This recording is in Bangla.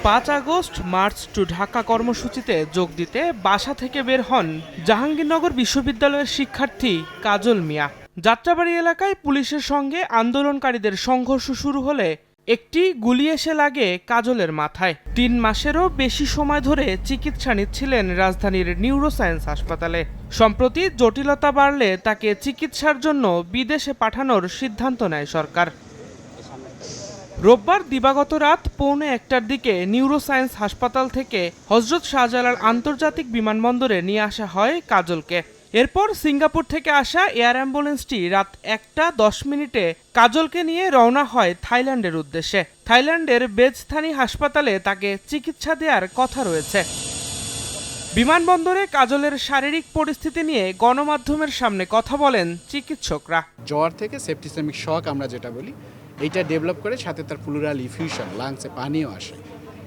5 আগস্ট মার্চ টু ঢাকা কর্মসূচিতে যোগ দিতে বাসা থেকে বের হন জাহাঙ্গীরনগর বিশ্ববিদ্যালয়ের শিক্ষার্থী কাজল মিয়া। যাত্রাবাড়ী এলাকায় পুলিশের সঙ্গে আন্দোলনকারীদের সংঘর্ষ শুরু হলে একটি গুলি এসে লাগে কাজলের মাথায়। 3 মাসেরও বেশি সময় ধরে চিকিৎসা নিচ্ছিলেন রাজধানীর নিউরোসায়েন্স হাসপাতালে। সম্প্রতি জটিলতা বাড়লে তাকে চিকিৎসার জন্য বিদেশে পাঠানোর সিদ্ধান্ত নেয় সরকার। রোববার দিবাগত রাত 1:45টার দিকে নিউরোসায়েন্স হাসপাতাল থেকে হযরত শাহজালাল আন্তর্জাতিক বিমানবন্দরে নিয়ে আসা হয় কাজলকে। এরপর সিঙ্গাপুর থেকে আসা এয়ার অ্যাম্বুলেন্সটি রাত 1টা 10 মিনিটে কাজলকে নিয়ে রওনা হয় থাইল্যান্ডের উদ্দেশ্যে। থাইল্যান্ডের বেজস্থানী হাসপাতালে তাকে চিকিৎসা দেওয়ার কথা রয়েছে। বিমানবন্দরে কাজলের শারীরিক পরিস্থিতি নিয়ে গণমাধ্যমের সামনে কথা বলেন চিকিৎসকরা। জ্বর থেকে সেপ্টিসেমিক শক আমরা যেটা বলি, এইটা ডেভেলপ করে সাথে তার প্লুরাল ইফিউশন, লাংসে পানিও আসে।